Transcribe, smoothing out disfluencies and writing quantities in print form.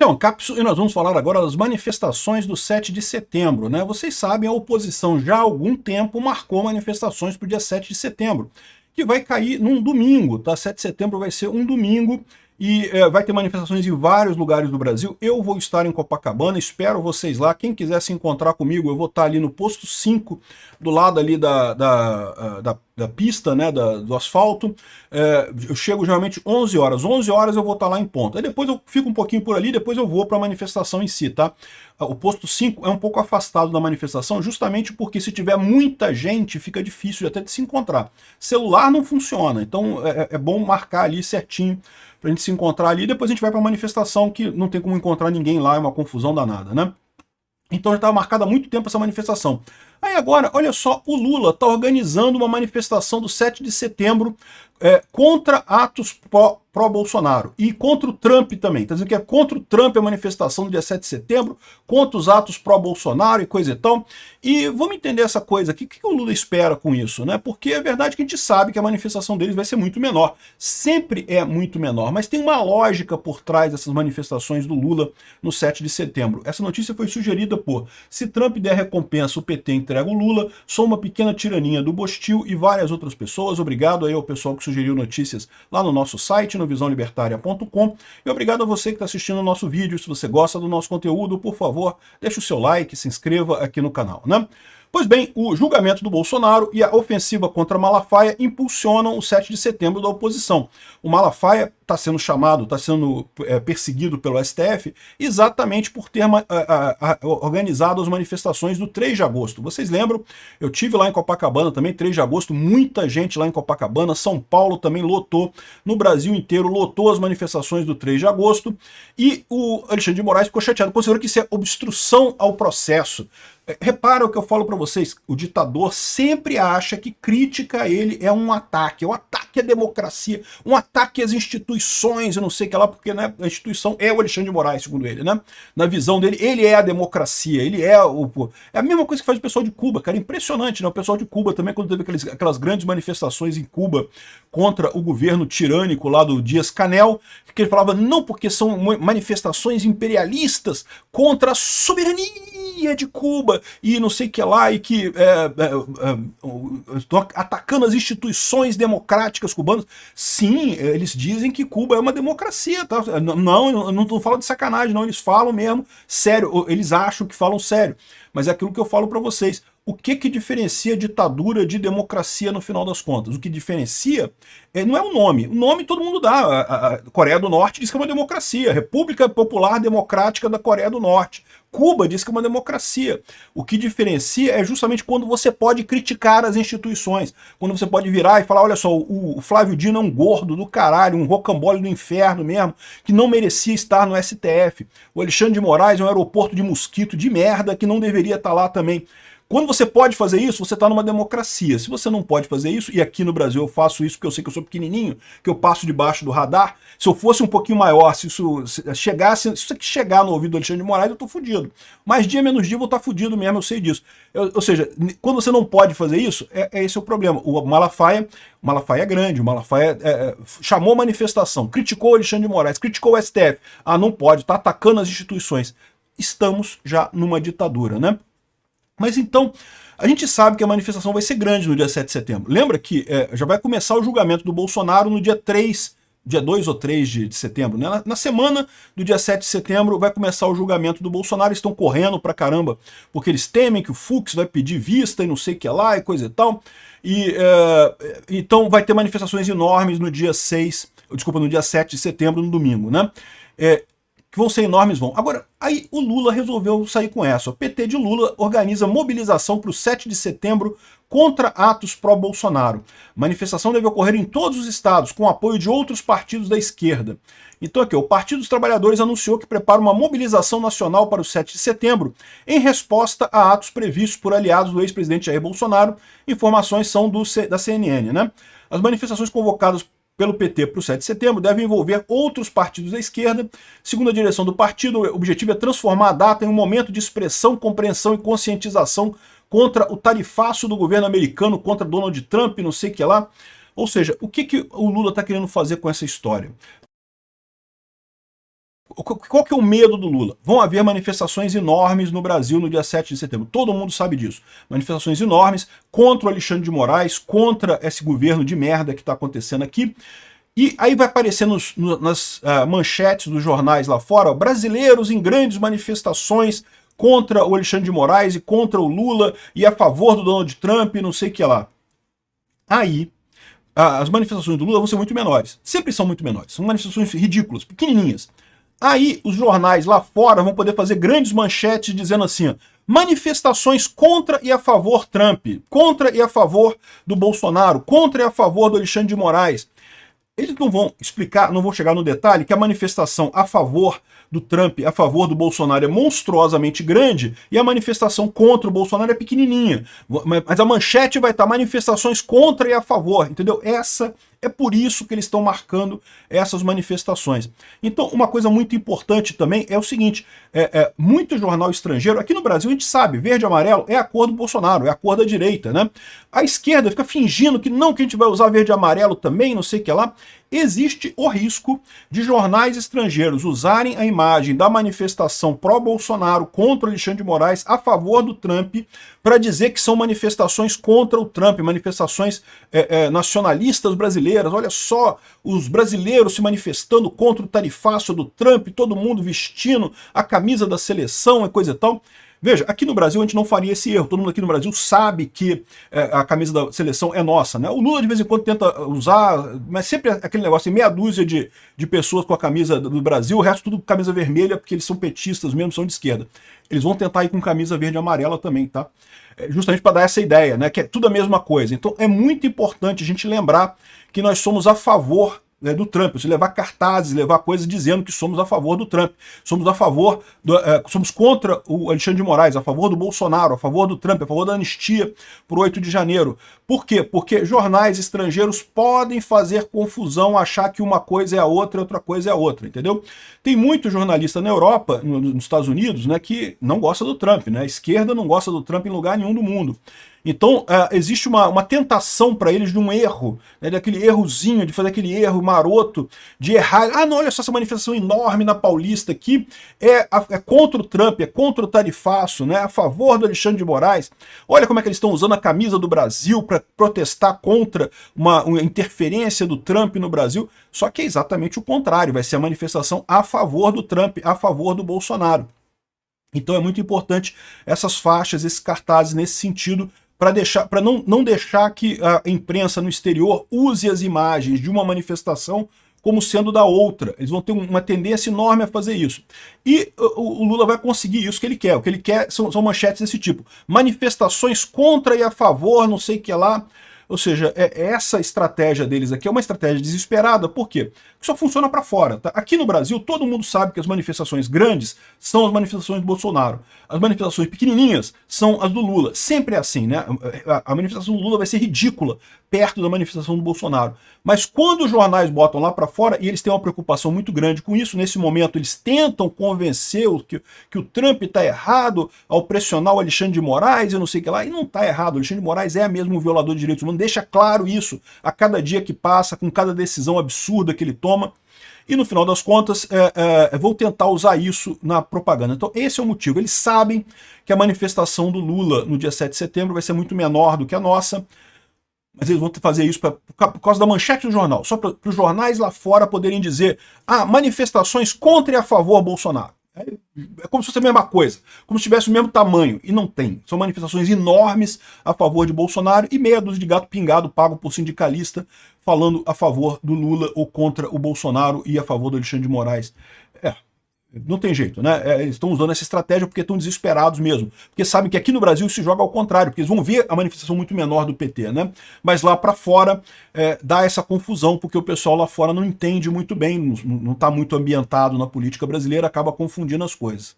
Então, Capsu, e nós vamos falar agora das manifestações do 7 de setembro, né? Vocês sabem, a oposição já há algum tempo marcou manifestações para o dia 7 de setembro, que vai cair num domingo, tá? 7 de setembro vai ser um domingo e vai ter manifestações em vários lugares do Brasil. Eu vou estar em Copacabana, espero vocês lá. Quem quiser se encontrar comigo, eu vou estar ali no posto 5, do lado ali da pista, né, do asfalto. Eu chego geralmente 11 horas. 11 horas eu vou estar lá em ponto. Aí depois eu fico um pouquinho por ali, depois eu vou para a manifestação em si, tá? O posto 5 é um pouco afastado da manifestação, justamente porque se tiver muita gente, fica difícil até de se encontrar. Celular não funciona, então é bom marcar ali certinho pra gente se encontrar ali, depois a gente vai pra manifestação, que não tem como encontrar ninguém lá, é uma confusão danada, né? Então já estava marcada há muito tempo essa manifestação. Aí agora, olha só, o Lula está organizando uma manifestação do 7 de setembro contra atos pró-Bolsonaro e contra o Trump também. Está dizendo que é contra o Trump a manifestação do dia 7 de setembro, contra os atos pró-Bolsonaro e coisa e tal. E vamos entender essa coisa aqui, o que o Lula espera com isso, né? Porque é verdade que a gente sabe que a manifestação deles vai ser muito menor. Sempre é muito menor, mas tem uma lógica por trás dessas manifestações do Lula no 7 de setembro. Essa notícia foi sugerida por: se Trump der recompensa, o PT entrega o Lula, sou uma pequena tiraninha do Bostil e várias outras pessoas. Obrigado aí ao pessoal que sugeriu notícias lá no nosso site, no visãolibertaria.com, e obrigado a você que está assistindo o nosso vídeo. Se você gosta do nosso conteúdo, por favor, deixe o seu like, se inscreva aqui no canal, né? Pois bem, o julgamento do Bolsonaro e a ofensiva contra Malafaia impulsionam o 7 de setembro da oposição. O Malafaia está sendo chamado, está sendo perseguido pelo STF exatamente por ter organizado as manifestações do 3 de agosto. Vocês lembram? Eu tive lá em Copacabana também, 3 de agosto, muita gente lá em Copacabana, São Paulo também lotou, no Brasil inteiro lotou as manifestações do 3 de agosto, e o Alexandre de Moraes ficou chateado, considerou que isso é obstrução ao processo. Repara o que eu falo para vocês, o ditador sempre acha que crítica a ele é um ataque à democracia, um ataque às instituições, eu não sei o que lá, porque, né, a instituição é o Alexandre de Moraes, segundo ele, né? Na visão dele, ele é a democracia, ele é é a mesma coisa que faz o pessoal de Cuba, cara, impressionante, né? O pessoal de Cuba também, quando teve aquelas grandes manifestações em Cuba contra o governo tirânico lá do Dias-Canel, que ele falava, não, porque são manifestações imperialistas contra a soberania de Cuba, e não sei o que lá, e que estão atacando as instituições democráticas cubanas. Sim, eles dizem que Cuba é uma democracia, tá? Não, eu não falo de sacanagem, não, eles falam mesmo sério, eles acham que falam sério, mas é aquilo que eu falo para vocês. O que diferencia ditadura de democracia no final das contas? O que diferencia não é o nome todo mundo dá. A Coreia do Norte diz que é uma democracia, República Popular Democrática da Coreia do Norte. Cuba diz que é uma democracia. O que diferencia é justamente quando você pode criticar as instituições, quando você pode virar e falar, olha só, o Flávio Dino é um gordo do caralho, um rocambole do inferno mesmo, que não merecia estar no STF. O Alexandre de Moraes é um aeroporto de mosquito de merda que não deveria estar lá também. Quando você pode fazer isso, você está numa democracia. Se você não pode fazer isso, e aqui no Brasil eu faço isso porque eu sei que eu sou pequenininho, que eu passo debaixo do radar, se eu fosse um pouquinho maior, se isso chegar no ouvido do Alexandre de Moraes, eu estou fudido. Mais dia, menos dia, eu vou estar fudido mesmo, eu sei disso. Ou seja, quando você não pode fazer isso, esse é o problema. O Malafaia é grande, o Malafaia chamou a manifestação, criticou o Alexandre de Moraes, criticou o STF. Ah, não pode, está atacando as instituições. Estamos já numa ditadura, né? Mas então, a gente sabe que a manifestação vai ser grande no dia 7 de setembro. Lembra que já vai começar o julgamento do Bolsonaro no dia 3, dia 2 ou 3 de setembro, né? Na semana do dia 7 de setembro vai começar o julgamento do Bolsonaro. Estão correndo pra caramba, porque eles temem que o Fux vai pedir vista e não sei o que lá e coisa e tal. Então vai ter manifestações enormes no dia 7 de setembro, no domingo, né? Que vão ser enormes, vão. Agora, aí o Lula resolveu sair com essa. O PT de Lula organiza mobilização para o 7 de setembro contra atos pró-Bolsonaro. Manifestação deve ocorrer em todos os estados, com apoio de outros partidos da esquerda. Então aqui, o Partido dos Trabalhadores anunciou que prepara uma mobilização nacional para o 7 de setembro, em resposta a atos previstos por aliados do ex-presidente Jair Bolsonaro. Informações são da CNN, né? As manifestações convocadas pelo PT para o 7 de setembro devem envolver outros partidos da esquerda. Segundo a direção do partido, o objetivo é transformar a data em um momento de expressão, compreensão e conscientização contra o tarifaço do governo americano, contra Donald Trump, não sei o que lá. Ou seja, o que o Lula está querendo fazer com essa história? Qual que é o medo do Lula? Vão haver manifestações enormes no Brasil no dia 7 de setembro. Todo mundo sabe disso. Manifestações enormes contra o Alexandre de Moraes, contra esse governo de merda que está acontecendo aqui. E aí vai aparecer nas manchetes dos jornais lá fora, ó, brasileiros em grandes manifestações contra o Alexandre de Moraes e contra o Lula e a favor do Donald Trump e não sei o que lá. Aí as manifestações do Lula vão ser muito menores. Sempre são muito menores. São manifestações ridículas, pequenininhas. Aí os jornais lá fora vão poder fazer grandes manchetes dizendo assim, ó, manifestações contra e a favor Trump, contra e a favor do Bolsonaro, contra e a favor do Alexandre de Moraes. Eles não vão explicar, não vão chegar no detalhe que a manifestação a favor do Trump, a favor do Bolsonaro é monstruosamente grande e a manifestação contra o Bolsonaro é pequenininha. Mas a manchete vai estar manifestações contra e a favor, entendeu? É por isso que eles estão marcando essas manifestações. Então, uma coisa muito importante também é o seguinte, muito jornal estrangeiro, aqui no Brasil a gente sabe, verde e amarelo é a cor do Bolsonaro, é a cor da direita, né? A esquerda fica fingindo que não, que a gente vai usar verde e amarelo também, não sei o que lá. Existe o risco de jornais estrangeiros usarem a imagem da manifestação pró-Bolsonaro contra o Alexandre de Moraes a favor do Trump para dizer que são manifestações contra o Trump, manifestações nacionalistas brasileiras. Olha só, os brasileiros se manifestando contra o tarifaço do Trump, todo mundo vestindo a camisa da seleção e coisa e tal. Veja, aqui no Brasil a gente não faria esse erro. Todo mundo aqui no Brasil sabe que a camisa da seleção é nossa, né? O Lula de vez em quando tenta usar, mas sempre aquele negócio, meia dúzia de pessoas com a camisa do Brasil, o resto tudo com camisa vermelha, porque eles são petistas mesmo, são de esquerda. Eles vão tentar ir com camisa verde e amarela também, tá? Justamente para dar essa ideia, né? Que é tudo a mesma coisa. Então é muito importante a gente lembrar que nós somos a favor do Trump, se levar cartazes, levar coisas dizendo que somos a favor do Trump, somos a favor, somos contra o Alexandre de Moraes, a favor do Bolsonaro, a favor do Trump, a favor da anistia por 8 de janeiro. Por quê? Porque jornais estrangeiros podem fazer confusão, achar que uma coisa é a outra e outra coisa é a outra, entendeu? Tem muito jornalista na Europa, nos Estados Unidos, né, que não gosta do Trump, né? A esquerda não gosta do Trump em lugar nenhum do mundo. Então, existe uma tentação para eles de um erro, né, daquele errozinho, de fazer aquele erro maroto, de errar. Ah, não, olha só essa manifestação enorme na Paulista aqui, é contra o Trump, é contra o tarifaço, né, a favor do Alexandre de Moraes. Olha como é que eles estão usando a camisa do Brasil para protestar contra uma interferência do Trump no Brasil. Só que é exatamente o contrário, vai ser a manifestação a favor do Trump, a favor do Bolsonaro. Então é muito importante essas faixas, esses cartazes nesse sentido, para não deixar que a imprensa no exterior use as imagens de uma manifestação como sendo da outra. Eles vão ter uma tendência enorme a fazer isso. E o Lula vai conseguir isso que ele quer. O que ele quer são manchetes desse tipo. Manifestações contra e a favor, não sei o que lá. Ou seja, essa estratégia deles aqui é uma estratégia desesperada. Por quê? Porque só funciona para fora. Tá? Aqui no Brasil, todo mundo sabe que as manifestações grandes são as manifestações do Bolsonaro. As manifestações pequenininhas são as do Lula. Sempre é assim, né? A manifestação do Lula vai ser ridícula perto da manifestação do Bolsonaro. Mas quando os jornais botam lá para fora, e eles têm uma preocupação muito grande com isso, nesse momento eles tentam convencer que o Trump está errado ao pressionar o Alexandre de Moraes e não sei o que lá, e não está errado. O Alexandre de Moraes é mesmo um violador de direitos humanos, deixa claro isso a cada dia que passa, com cada decisão absurda que ele toma. E no final das contas, vão tentar usar isso na propaganda. Então esse é o motivo. Eles sabem que a manifestação do Lula no dia 7 de setembro vai ser muito menor do que a nossa, mas eles vão fazer isso por causa da manchete do jornal, só para os jornais lá fora poderem dizer manifestações contra e a favor Bolsonaro. É como se fosse a mesma coisa, como se tivesse o mesmo tamanho, e não tem. São manifestações enormes a favor de Bolsonaro e meia dúzia de gato pingado pago por sindicalista falando a favor do Lula ou contra o Bolsonaro e a favor do Alexandre de Moraes. Não tem jeito, né? Eles estão usando essa estratégia porque estão desesperados mesmo. Porque sabem que aqui no Brasil se joga ao contrário, porque eles vão ver a manifestação muito menor do PT, né? Mas lá para fora dá essa confusão, porque o pessoal lá fora não entende muito bem, não está muito ambientado na política brasileira, acaba confundindo as coisas.